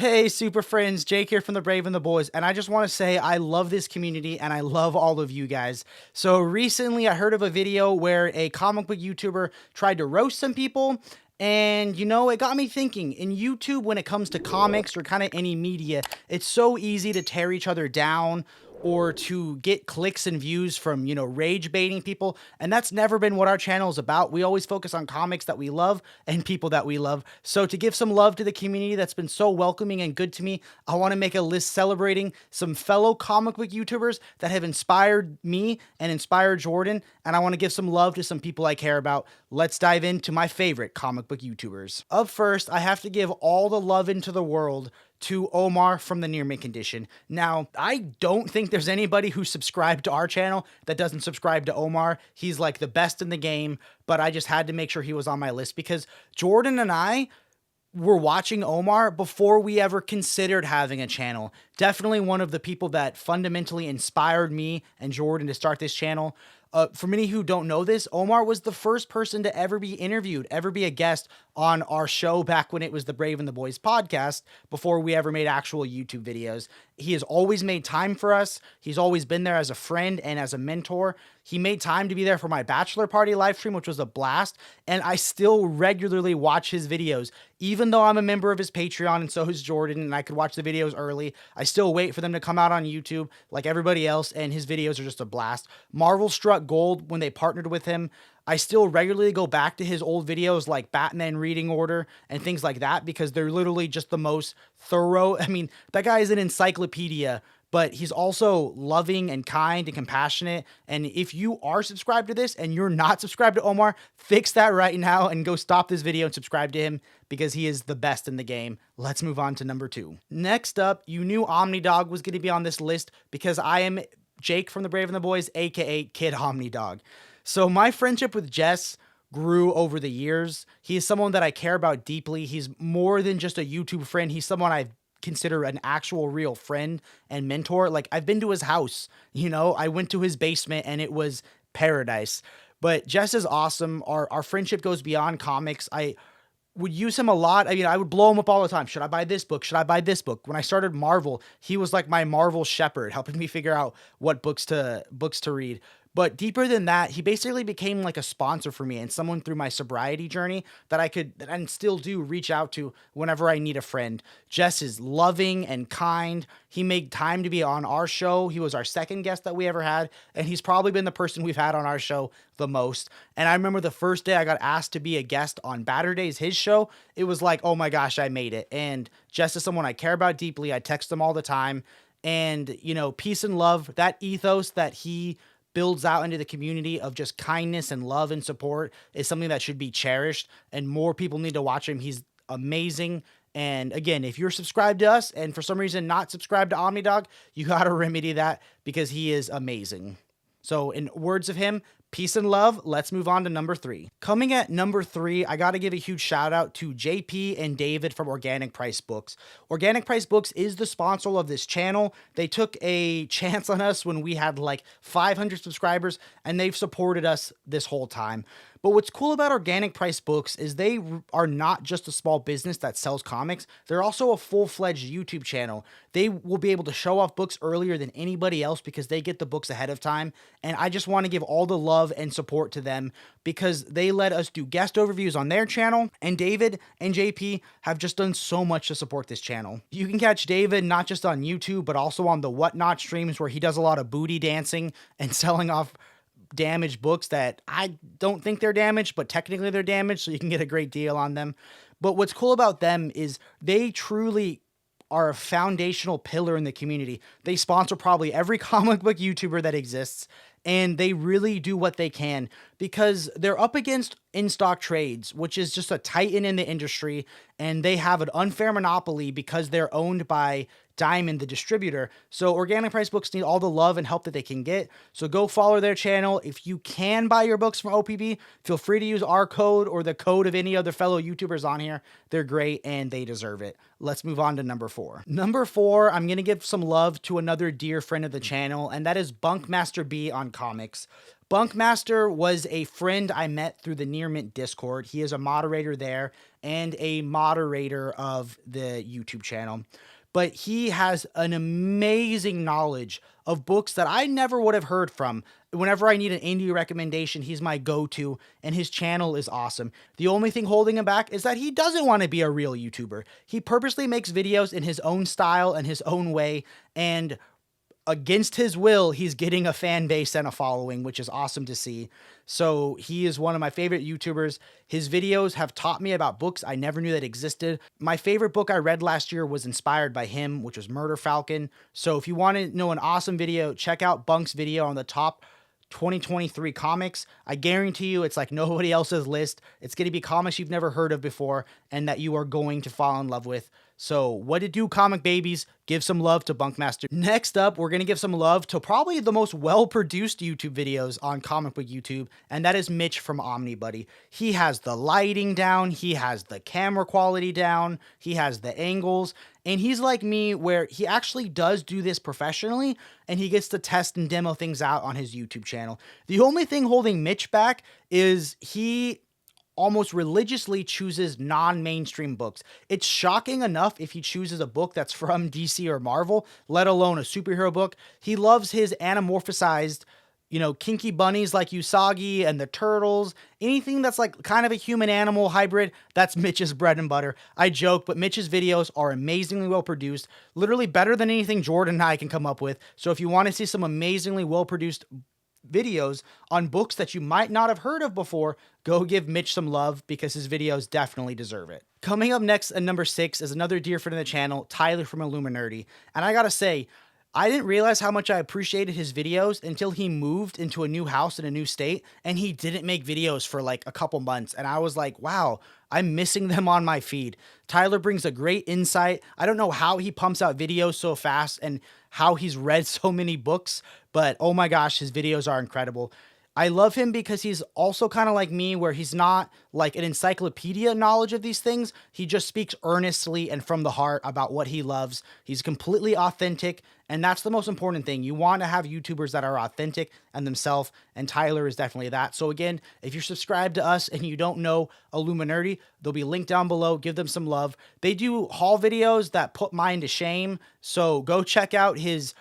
Hey, super friends, Jake here from the Brave and the Boys, and I just want to say I love this community and I love all of you guys. So recently I heard of a video where a comic book YouTuber tried to roast some people, and it got me thinking. In YouTube, when it comes to comics or kind of any media, it's so easy to tear each other down or to get clicks and views from, rage baiting people. And that's never been what our channel is about. We always focus on comics that we love and people that we love. So to give some love to the community that's been so welcoming and good to me, I want to make a list celebrating some fellow comic book YouTubers that have inspired me and inspired Jordan. And I want to give some love to some people I care about. Let's dive into my favorite comic book YouTubers. Up first, I have to give all the love into the world to Omar from the Near Mint Condition. Now, I don't think there's anybody who subscribed to our channel that doesn't subscribe to Omar. He's like the best in the game, but I just had to make sure he was on my list because Jordan and I were watching Omar before we ever considered having a channel. Definitely one of the people that fundamentally inspired me and Jordan to start this channel. For many who don't know this, Omar was the first person to ever be interviewed, ever be a guest on our show back when it was the Brave and the Boys podcast, before we ever made actual YouTube videos. He has always made time for us. He's always been there as a friend and as a mentor. He made time to be there for my bachelor party live stream, which was a blast. And I still regularly watch his videos, even though I'm a member of his Patreon and so is Jordan, and I could watch the videos early. I still wait for them to come out on YouTube like everybody else, and his videos are just a blast. Marvel struck gold when they partnered with him. I still regularly go back to his old videos like Batman Reading Order and things like that because they're literally just the most thorough. I mean, that guy is an encyclopedia, but he's also loving and kind and compassionate. And if you are subscribed to this and you're not subscribed to Omar, fix that right now and go stop this video and subscribe to him because he is the best in the game. Let's move on to number 2. Next up, you knew Omnidog was going to be on this list because I am Jake from the Brave and the Boys, aka Kid Omnidog. So my friendship with Jess grew over the years. He is someone that I care about deeply. He's more than just a YouTube friend. He's someone I consider an actual real friend and mentor. Like, I've been to his house, I went to his basement and it was paradise. But Jess is awesome. Our friendship goes beyond comics. I would use him a lot. I mean, I would blow him up all the time. Should I buy this book? Should I buy this book? When I started Marvel, he was like my Marvel shepherd, helping me figure out what books to read. But deeper than that, he basically became like a sponsor for me and someone through my sobriety journey that I could and still do reach out to whenever I need a friend. Jess is loving and kind. He made time to be on our show. He was our second guest that we ever had, and he's probably been the person we've had on our show the most. And I remember the first day I got asked to be a guest on Batter Days, his show, it was like, oh my gosh, I made it. And Jess is someone I care about deeply. I text him all the time. And, peace and love, that ethos that he builds out into the community of just kindness and love and support is something that should be cherished, and more people need to watch him. He's amazing. And again, if you're subscribed to us and for some reason not subscribed to Omnidog, you got to remedy that because he is amazing. So in words of him, peace and love. Let's move on to number 3. Coming at number 3, I got to give a huge shout out to JP and David from Organic Price Books. Organic Price Books is the sponsor of this channel. They took a chance on us when we had like 500 subscribers, and they've supported us this whole time. But what's cool about Organic Price Books is they are not just a small business that sells comics. They're also a full-fledged YouTube channel. They will be able to show off books earlier than anybody else because they get the books ahead of time. And I just want to give all the love and support to them because they let us do guest overviews on their channel. And David and JP have just done so much to support this channel. You can catch David not just on YouTube, but also on the Whatnot streams where he does a lot of booty dancing and selling off damaged books that I don't think they're damaged, but technically they're damaged, so you can get a great deal on them. But what's cool about them is they truly are a foundational pillar in the community. They sponsor probably every comic book YouTuber that exists, and they really do what they can because they're up against in-stock trades, which is just a titan in the industry, and they have an unfair monopoly because they're owned by Diamond, the distributor. So Organic Price Books need all the love and help that they can get. So go follow their channel. If you can buy your books from OPB, feel free to use our code or the code of any other fellow YouTubers on here. They're great and they deserve it. Let's move on to number 4. Number 4, I'm going to give some love to another dear friend of the channel, and that is BunkmastaB On Comics. Bunkmaster was a friend I met through the Near Mint Discord. He is a moderator there and a moderator of the YouTube channel. But he has an amazing knowledge of books that I never would have heard from. Whenever I need an indie recommendation, he's my go-to, and his channel is awesome. The only thing holding him back is that he doesn't want to be a real YouTuber. He purposely makes videos in his own style and his own way, and against his will, he's getting a fan base and a following, which is awesome to see. So he is one of my favorite YouTubers. His videos have taught me about books I never knew that existed. My favorite book I read last year was inspired by him, which was Murder Falcon. So if you want to know an awesome video, check out Bunk's video on the top 2023 comics. I guarantee you it's like nobody else's list. It's going to be comics you've never heard of before and that you are going to fall in love with. So what it do, comic babies? Give some love to Bunkmaster. Next up, we're going to give some love to probably the most well-produced YouTube videos on comic book YouTube, and that is Mitch from Omnibuddy. He has the lighting down, he has the camera quality down, he has the angles, and he's like me where he actually does do this professionally, and he gets to test and demo things out on his YouTube channel. The only thing holding Mitch back is he almost religiously chooses non-mainstream books. It's shocking enough if he chooses a book that's from DC or Marvel, let alone a superhero book. He loves his anamorphosized, kinky bunnies like Usagi and the turtles. Anything that's like kind of a human-animal hybrid, that's Mitch's bread and butter. I joke, but Mitch's videos are amazingly well-produced, literally better than anything Jordan and I can come up with. So if you want to see some amazingly well-produced videos on books that you might not have heard of before, go give Mitch some love because his videos definitely deserve it. Coming up next at number 6 is another dear friend of the channel, Tyler from Illuminerdy. And I gotta say, I didn't realize how much I appreciated his videos until he moved into a new house in a new state and he didn't make videos for like a couple months. And I was like, wow, I'm missing them on my feed. Tyler brings a great insight. I don't know how he pumps out videos so fast and how he's read so many books, but oh my gosh, his videos are incredible. I love him because he's also kind of like me where he's not like an encyclopedia knowledge of these things. He just speaks earnestly and from the heart about what he loves. He's completely authentic, and that's the most important thing. You want to have YouTubers that are authentic and themselves, and Tyler is definitely that. So again, if you're subscribed to us and you don't know Illuminerdy, they'll be linked down below. Give them some love. They do haul videos that put mine to shame, so go check out his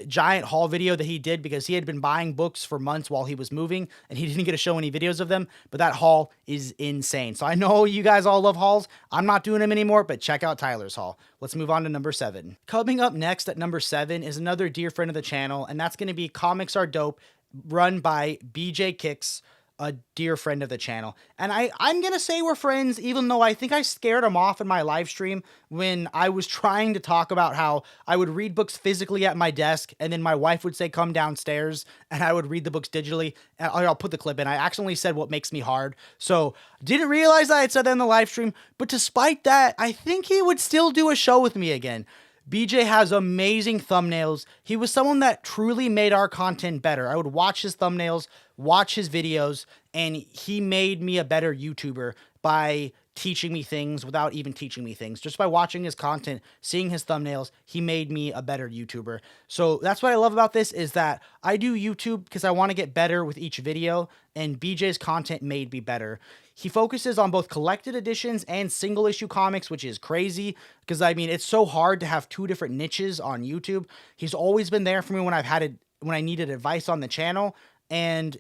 giant haul video that he did because he had been buying books for months while he was moving and he didn't get to show any videos of them, but that haul is insane. So I know you guys all love hauls. I'm not doing them anymore, but check out Tyler's haul. Let's move on to number 7. Coming up next at number 7 is another dear friend of the channel, and that's going to be Comics Are Dope, run by BJ Kicks, a dear friend of the channel. And I'm going to say we're friends, even though I think I scared him off in my live stream when I was trying to talk about how I would read books physically at my desk and then my wife would say, come downstairs, and I would read the books digitally. And I'll put the clip in. I accidentally said what makes me hard. So didn't realize I had said that in the live stream, but despite that, I think he would still do a show with me again. BJ has amazing thumbnails. He was someone that truly made our content better. I would watch his thumbnails, watch his videos, and he made me a better YouTuber by teaching me things without even teaching me things. Just by watching his content, seeing his thumbnails, he made me a better YouTuber. So that's what I love about this is that I do YouTube because I want to get better with each video, and BJ's content made me better. He focuses on both collected editions and single issue comics, which is crazy because I mean, it's so hard to have 2 different niches on YouTube. He's always been there for me when I needed advice on the channel, and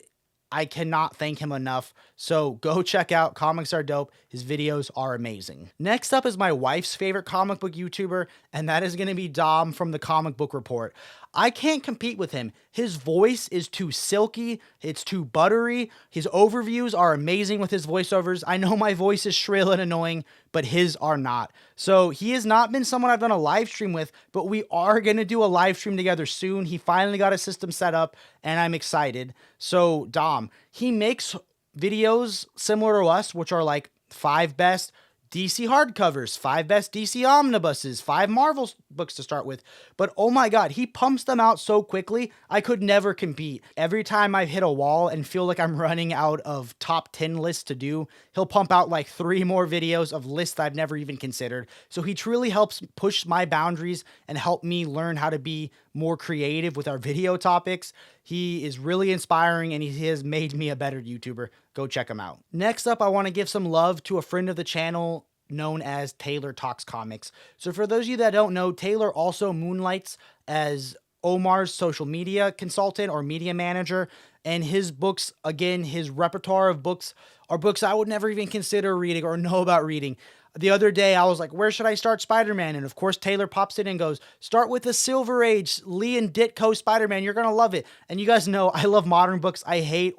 I cannot thank him enough. So go check out Comics Are Dope. His videos are amazing. Next up is my wife's favorite comic book YouTuber, and that is going to be Dom from the Comic Book Report. I can't compete with him. His voice is too silky. It's too buttery. His overviews are amazing with his voiceovers. I know my voice is shrill and annoying, but his are not. So he has not been someone I've done a live stream with, but we are going to do a live stream together soon. He finally got a system set up, and I'm excited. So Dom, he makes videos similar to us, which are like 5 best DC hardcovers, 5 best DC omnibuses, 5 Marvel books to start with. But oh my God, he pumps them out so quickly, I could never compete. Every time I've hit a wall and feel like I'm running out of top 10 lists to do, he'll pump out like 3 more videos of lists I've never even considered. So he truly helps push my boundaries and help me learn how to be more creative with our video topics. He is really inspiring and he has made me a better YouTuber. Go check him out. Next up, I want to give some love to a friend of the channel known as Taylor Talks Comics. So for those of you that don't know, Taylor also moonlights as Omar's social media consultant or media manager, and his books, again, his repertoire of books are books I would never even consider reading or know about reading. The other day, I was like, where should I start Spider-Man? And of course, Taylor pops in and goes, start with the Silver Age, Lee and Ditko Spider-Man. You're going to love it. And you guys know I love modern books. I hate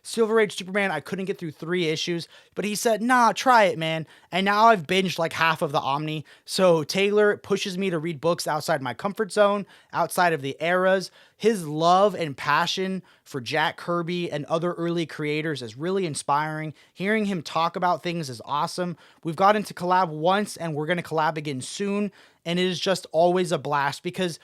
Silver Age Superman. I couldn't get through 3 issues, but he said, nah, try it, man. And now I've binged like half of the Omni. So Taylor pushes me to read books outside my comfort zone, outside of the eras. His love and passion for Jack Kirby and other early creators is really inspiring. Hearing him talk about things is awesome. We've gotten to collab once and we're going to collab again soon. And it is just always a blast because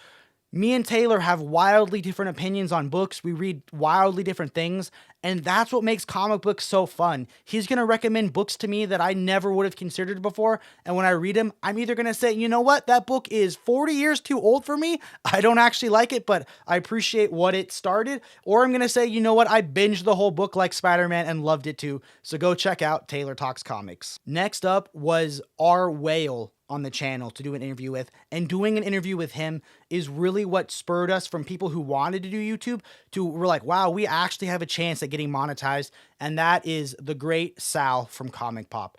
me and Taylor have wildly different opinions on books. We read wildly different things, and that's what makes comic books so fun. He's going to recommend books to me that I never would have considered before, and when I read them, I'm either going to say, you know what, that book is 40 years too old for me. I don't actually like it, but I appreciate what it started, or I'm going to say, you know what, I binged the whole book like Spider-Man and loved it too, so go check out Taylor Talks Comics. Next up was R. Whale on the channel to do an interview with, and doing an interview with him is really what spurred us from people who wanted to do YouTube to we're like, wow, we actually have a chance at getting monetized, and that is the great Sal from ComicPop.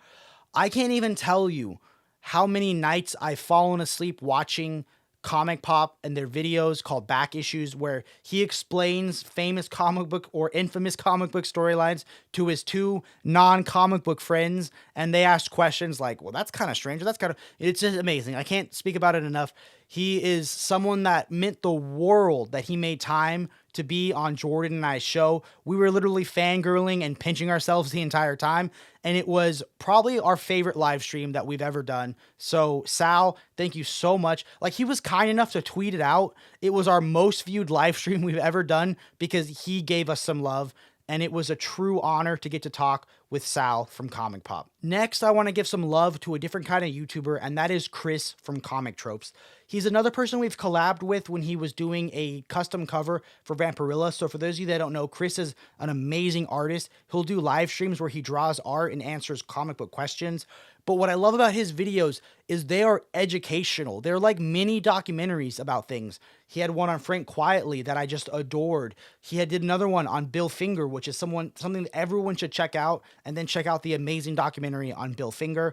I can't even tell you how many nights I've fallen asleep watching ComicPop and their videos called Back Issues, where he explains famous comic book or infamous comic book storylines to his 2 non-comic book friends, and they ask questions like, well, that's kind of strange, or that's kind of, it's just amazing. I can't speak about it enough. He is someone that meant the world that he made time to be on Jordan and I's show. We were literally fangirling and pinching ourselves the entire time, and it was probably our favorite live stream that we've ever done. So Sal, thank you so much. Like, he was kind enough to tweet it out. It was our most viewed live stream we've ever done because he gave us some love, and it was a true honor to get to talk with Sal from ComicPop. Next, I want to give some love to a different kind of YouTuber, and that is Chris from Comictropes. He's another person we've collabed with when he was doing a custom cover for Vampirilla. So for those of you that don't know, Chris is an amazing artist. He'll do live streams where he draws art and answers comic book questions. But what I love about his videos is they are educational. They're like mini documentaries about things. He had one on Frank Quietly that I just adored. He did another one on Bill Finger, which is something that everyone should check out. And then check out the amazing documentary on Bill Finger,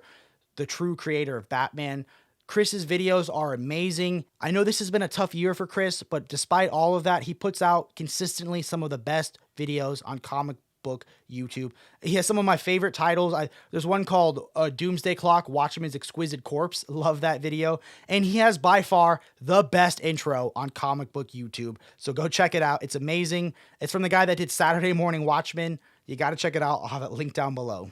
the true creator of Batman. Chris's videos are amazing. I know this has been a tough year for Chris, but despite all of that, he puts out consistently some of the best videos on comic book YouTube. He has some of my favorite titles. There's one called Doomsday Clock, Watchman's Exquisite Corpse. Love that video. And he has by far the best intro on comic book YouTube. So go check it out. It's amazing. It's from the guy that did Saturday Morning Watchmen. You got to check it out. I'll have it linked down below.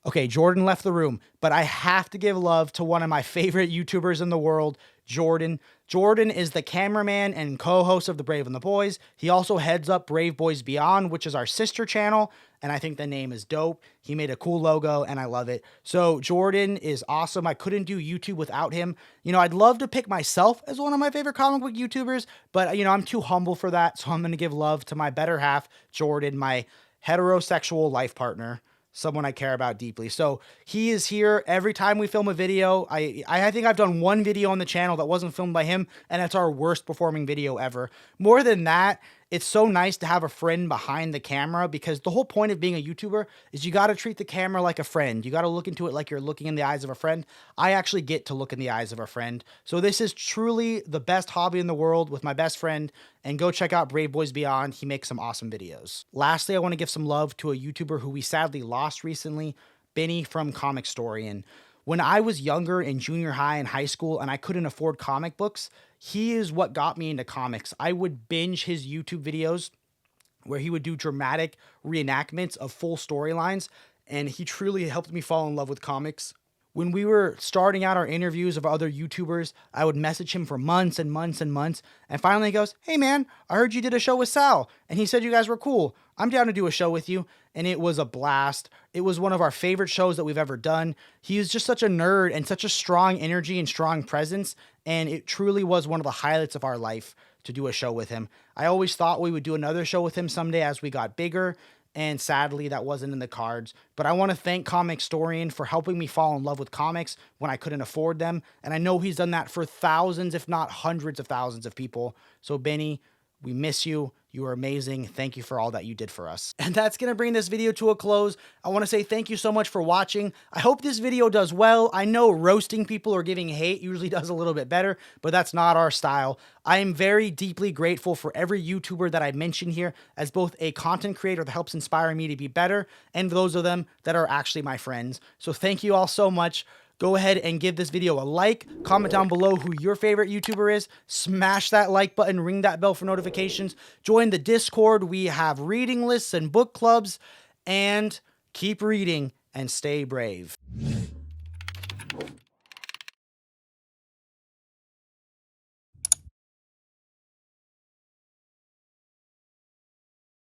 Okay, Jordan left the room, but I have to give love to one of my favorite YouTubers in the world, Jordan. Jordan is the cameraman and co-host of The Brave and the Boys. He also heads up Braveboys Beyond, which is our sister channel, and I think the name is dope. He made a cool logo, and I love it. So Jordan is awesome. I couldn't do YouTube without him. You know, I'd love to pick myself as one of my favorite comic book YouTubers, but, you know, I'm too humble for that, so I'm going to give love to my better half, Jordan, my heterosexual life partner, someone I care about deeply. So he is here every time we film a video. I think I've done one video on the channel that wasn't filmed by him, and it's our worst performing video ever. More than that, it's so nice to have a friend behind the camera, because the whole point of being a YouTuber is you got to treat the camera like a friend. You got to look into it like you're looking in the eyes of a friend. I actually get to look in the eyes of a friend. So this is truly the best hobby in the world with my best friend, and go check out Braveboys Beyond. He makes some awesome videos. Lastly, I want to give some love to a YouTuber who we sadly lost recently, Benny from Comictorian. When I was younger in junior high and high school and I couldn't afford comic books, he is what got me into comics. I would binge his YouTube videos where he would do dramatic reenactments of full storylines, and he truly helped me fall in love with comics. When we were starting out our interviews of other YouTubers, I would message him for months and months and months. And finally he goes, "Hey man, I heard you did a show with Sal and he said you guys were cool. I'm down to do a show with you." And it was a blast. It was one of our favorite shows that we've ever done. He is just such a nerd and such a strong energy and strong presence. And it truly was one of the highlights of our life to do a show with him. I always thought we would do another show with him someday as we got bigger. And sadly, that wasn't in the cards. But I want to thank Comictorian for helping me fall in love with comics when I couldn't afford them. And I know he's done that for thousands, if not hundreds of thousands of people. So Benny, we miss you. You are amazing. Thank you for all that you did for us. And that's going to bring this video to a close. I want to say thank you so much for watching. I hope this video does well. I know roasting people or giving hate usually does a little bit better, but that's not our style. I am very deeply grateful for every YouTuber that I mentioned here as both a content creator that helps inspire me to be better and those of them that are actually my friends. So thank you all so much. Go ahead and give this video a like, comment down below who your favorite YouTuber is, smash that like button, ring that bell for notifications, join the Discord. We have reading lists and book clubs, and keep reading and stay brave.